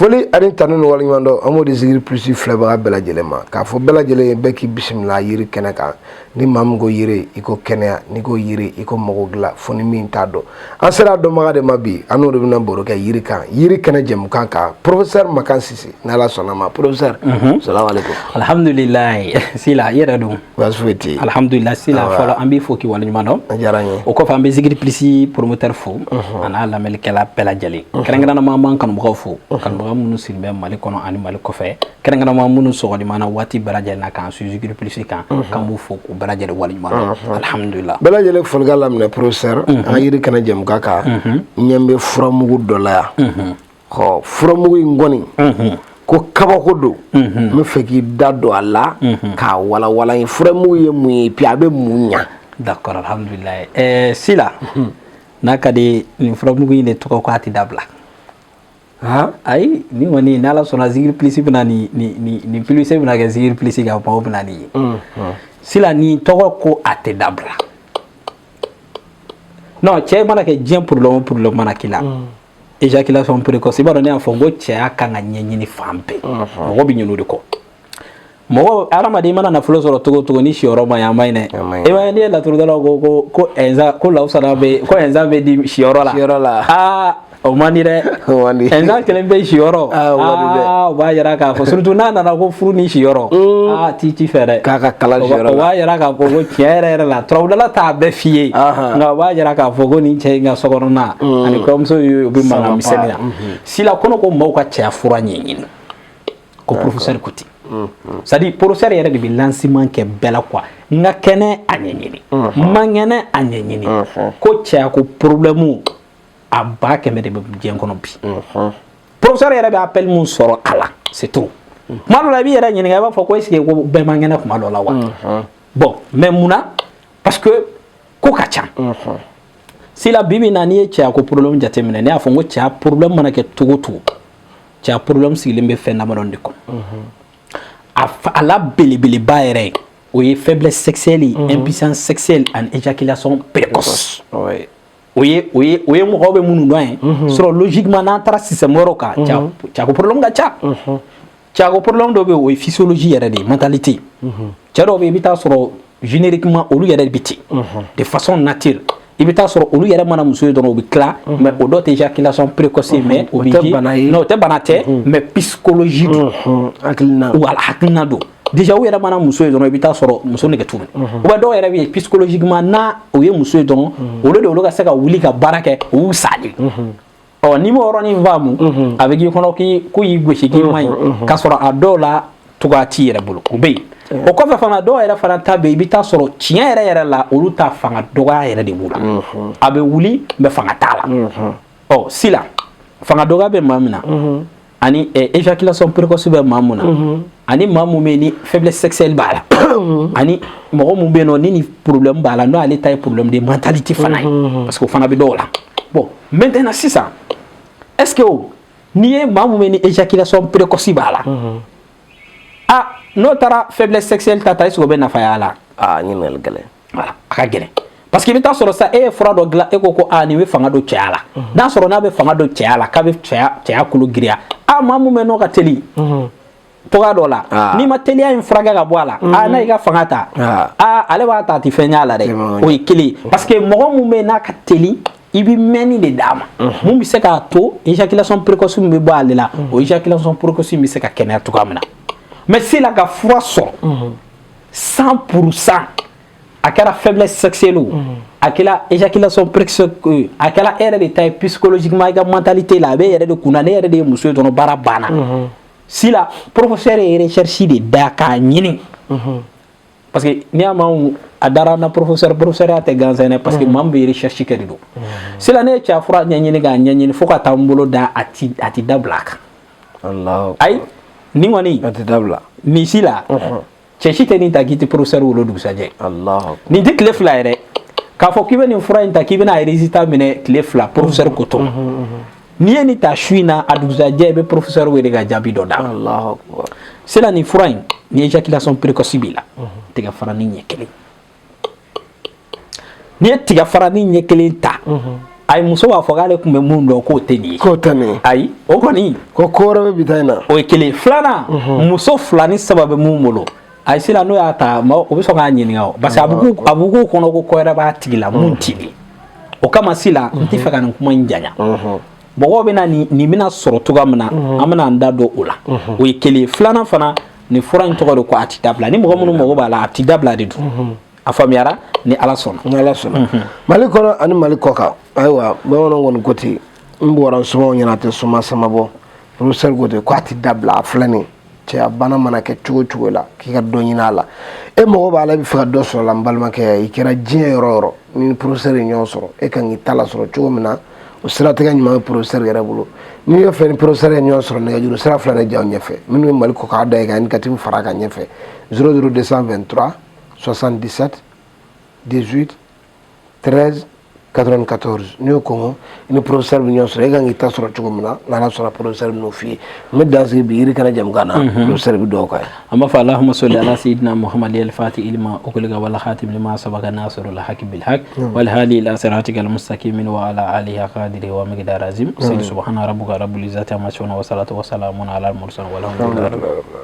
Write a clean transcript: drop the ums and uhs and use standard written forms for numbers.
foli ani tanu ni waliɲuman amo de Zikiri Plus filɛbaga bɛɛ lajɛlen ma k'a fɔ bɛɛ lajɛlen bɛɛ k'i bisimila yiri kɛnɛ kan ni maa min ko yiri i ko kɛnɛya ni ko yiri i ko mago dilan fo ni min t'a dɔn an sera dɔnbaga de ma bi an n'o de bɛna baro kɛ yiri kan yiri kɛnɛ jɛmukan kan professeur Makan Sise n'Ala sɔnna ma professeur salamu alaikum alhamdulillah sila yɛrɛ don baasi foyi tɛ yen alhamdulillah sila fɔlɔ an b'i fo k'i waliɲuman dɔn a diyara n ye o kɔfɛ an bɛ Zikiri Plus promoteur fo a n'a lamɛnnikɛla bɛɛ lajɛlen kɛrɛnkɛrɛnnama an b'an kanubagaw fo kanubaga minnu sigilen bɛ Mali kɔnɔ ani Mali kɔfɛ kɛrɛnkɛrɛnnama minnu sɔgɔlimana waati bɛɛ lajɛlen na k'an su Zikiri Plus kan k'an b'u fo k'u bɛɛ lajɛlen waliɲuman dɔn alhamdulillah bɛɛ lajɛlen folikan laminɛ professeur an yiri kɛnɛ jɛmukan kan ɲɛ bɛ furamugu dɔ la yan furamugu in kɔni ko kabako don n bɛ fɛ k'i da don a la k'a walawala ye furamugu ye mun ye puis a bɛ mun ɲa d'accord alhamdulillah sila n'a ka di nin furamugu in de tɔgɔ ko a tɛ dabila ayi ni kɔni n'Ala sɔnna Zikiri Plus bɛna nin plus bɛna kɛ Zikiri Plus kan maaw bɛna nin ye sila nin tɔgɔ ko a tɛ dabila non cɛ mana kɛ diɲɛ problème mana k'i la éjaculation précoce i b'a dɔn ne y'a fɔ ko cɛya kan ka ɲɛɲini fan bɛɛ mɔgɔ bɛ ɲinɛ o de kɔ mɔgɔ hadamaden mana nafolo sɔrɔ cogo o cogo ni siyɔrɔ ma ɲi a ma ɲi dɛ i b'a ye n'i ye laturudala ko ɛnza ko lawusana bɛ ko ɛnza bɛ di siyɔrɔ la o man di dɛ ɛnza kelen bɛ siyɔrɔ o b'a yira k'a fɔ surtout n'a nana ko furu ni siyɔrɔ ti fɛ dɛ k'a ka kalan siyɔrɔ la o b'a yira k'a fɔ ko tiɲɛ yɛrɛ la turabudala t'a bɛɛ f'i ye nka o b'a yira k'a fɔ ko nin cɛ in ka sokɔnɔna ani kɔɲɔmuso ye o bɛ mankan misɛnnin na sila kɔnɔ ko maaw ka cɛya fura ɲɛɲini ko professeur ko ten c'est à dire professeur yɛrɛ de bɛ lancement kɛ bɛɛ la quoi n ka kɛnɛ a ɲɛɲini n ma kɛnɛ a ɲɛɲini ko cɛya ko problème a ba kɛmɛ de bɛ diɲɛ kɔnɔ bi professeur yɛrɛ bɛ appel mun sɔrɔ a la c'est tout kuma dɔ la i b'i yɛrɛ ɲininka i b'a fɔ ko est-ce que ko bɛɛ man kɛnɛ kuma dɔ la wa bon mais munna parce que ko ka ca sila bibi na n'i ye cɛya ko problème jateminɛ ne y'a fɔ n ko cɛya problème mana kɛ cogo o cogo cɛya problème sigilen bɛ fɛn damadɔ de kɔnɔ a la belebeleba yɛrɛ o ye faiblesse sexuelle impuissance sexuelle and éjaculation précoce o ye mɔgɔw bɛ minnu dɔn ye sɔrɔ logiquement n'an taara système wɛrɛw kan cɛya ko problème ka ca cɛya ko problème dɔ bɛ yen o ye physiologie yɛrɛ de ye mentalité cɛ dɔw bɛ yen i bɛ taa sɔrɔ génériquement olu yɛrɛ bɛ ten de façon naturelle i bɛ taa sɔrɔ olu yɛrɛ mana muso ye dɔrɔn o bɛ tila mais o dɔw tɛ éjaculation précoce mais o bɛ non o tɛ bana tɛ mais psychologie don wala hakilina don déjà u yɛrɛ mana muso ye dɔrɔn i bɛ taa sɔrɔ muso nege t'u minɛ ou bien dɔw yɛrɛ bɛ yen psychologiquement n'a o ye muso ye dɔrɔn olu de olu ka se ka wuli ka baara kɛ o y'u sali n'i m'o yɔrɔnin faamu a bɛ k'i kɔnɔ k'u y'i gosi k'i ma ɲi k'a sɔrɔ a dɔw la cogoya t'i yɛrɛ bolo o bɛ yen o kɔfɛ fana dɔw yɛrɛ fana ta bɛ yen i bɛ taa sɔrɔ tiɲɛ yɛrɛ la olu ta fanga dɔgɔya yɛrɛ de b'u la a bɛ wuli mais fanga t'a la sila fanga dɔgɔya bɛ maa min na ani éjaculation précoce bɛ maa mun na ani maa mun bɛ yen ni faiblesse sexuelle b'a la ani mɔgɔ mun bɛ yen nɔ ni nin problème b'a la n'o ale ta ye problème de mentalité fana ye parce que o fana bɛ dɔw la bon maintenant sisan est-ce que n'i ye maa mun bɛ yen ni éjaculation précoce b'a la n'o taara faiblesse sexuelle ta est-ce que o bɛ nafa y'a la ɲininkali gɛlɛn voilà a ka gɛlɛn parce que i bɛ taa sɔrɔ sa e ye fura dɔ dilan e ko nin bɛ fanga don cɛya la n'a sɔrɔ n'a bɛ fanga don cɛya la k'a bɛ cɛya kolo giriya maa mun bɛ n'o ka teli toga dɔ la n'i ma teliya in furakɛ ka bɔ a la n'a y'i ka fanga ta ale b'a ta a tɛ fɛn ɲ'a la dɛ o ye kelen parce que mɔgɔ mun bɛ yen n'a ka teli i bɛ mɛnni de d'a ma mun bɛ se k'a to éjaculation précoce min bɛ bɔ ale la o éjaculation précoce bɛ se ka kɛnɛya cogoya min na mais sila ka fura sɔrɔ 100% a kɛra faiblesse sexuelle a kɛra éjaculation précoce a kɛra e yɛrɛ de ta ye psychologiquement i ka mentalité la a bɛ e yɛrɛ de kunna ne yɛrɛ de ye muso ye dɔrɔn baara banna sila professeur ye recherche de da k'a ɲini parce que n'i y'a mɛn a dara na professeur y'a tɛ gansan dɛ parce que maa min bɛ recherche kɛ de don sila ne ye cɛya fura ɲɛɲini k'a ɲɛɲini fo ka taa n bolo da a ti dabila a kan ayi nin kɔni a tɛ dabila nin si la cɛ si tɛ nin ta k'i tɛ professeur wolo dugusajɛ nin tɛ tile fila yɛrɛ k'a fɔ k'i bɛ nin fura in ta k'i bɛna résultat minɛ tile fila professeur ko to n'i ye nin ta su in na a dugusajɛ i bɛ professeur wele ka jaabi dɔ d'a ma sila nin fura in ni éjaculation précoce b'i la tigɛ fara ni ɲɛ kelen n'i ye tigɛ fara ni ɲɛ kelen ta ay muso b'a fɔ k'ale kun bɛ mun dɔn k'o tɛ nin ye k'o tɛ nin ye ayi o kɔni ko ko wɛrɛ bɛ bi ta in na o ye kelen filanan muso fila ni saba bɛ mun bolo ayi sila n'o y'a ta o bɛ sɔn k'a ɲininka o parce que a bɛ k'u kɔnɔ ko kɔ wɛrɛ b'a tigi la mun t'i ye o kama sila n tɛ fɛ ka nin kuma in janya mɔgɔw bɛna nin bɛna sɔrɔ cogoya min na an bɛna an da don o la o ye kelen filanan fana nin fura in tɔgɔ de ko a tɛ dabila ni mɔgɔ minnu mago b'a la a tɛ dabila de don a faamuyara ni ala sɔnna ni ala sɔnna mali kɔnɔ ani mali kɔ kan ayiwa bamananw kɔni ko ten n bɔra sumaw ɲɛna a tɛ suma sama bɔ professeur ko ten ko a tɛ dabila a filɛ nin cɛya bana mana kɛ cogo cogo la k'i ka dɔ ɲini a la e mago b'a la i bɛ fɛ ka dɔ sɔrɔ la n balimakɛ i kɛra diɲɛ yɔrɔ yɔrɔ ni professeur ye ɲɔgɔn sɔrɔ e kan k'i ta la sɔrɔ cogo min na o siratigɛ ɲuman bɛ professeur yɛrɛ bolo n'i ye fɛ ni professeur ye ɲɔgɔn sɔrɔ nɛgɛjuru sira fila de jaw ɲɛfɛ minnu bɛ mali kɔ k'a da i kan indicatif fara kan ɲɛfɛ 00223 77 18 13 94 n'i y'o kɔngɔ i ni professeur bɛ ɲɔgɔn sɔrɔ e kan k'i ta sɔrɔ cogo min na n'ala sɔnna professeur bɛ n'o f'i ye n bɛ dan sigi bi yiri kɛnɛ jamukan na professeur bɛ dɔw kan an b'a fɔ allahumma salli ala sayyidina muhammad al-fatih ilma ughliqa wal khatim lima sabaqa nasirul haqqi bil haqq wal hadi ila siratikal mustaqim wa ala alihi qadiri wa miqdar azim subhana rabbika rabbil izzati amma yasifun wa salatu wa salamun ala al mursalin walhamdulillahi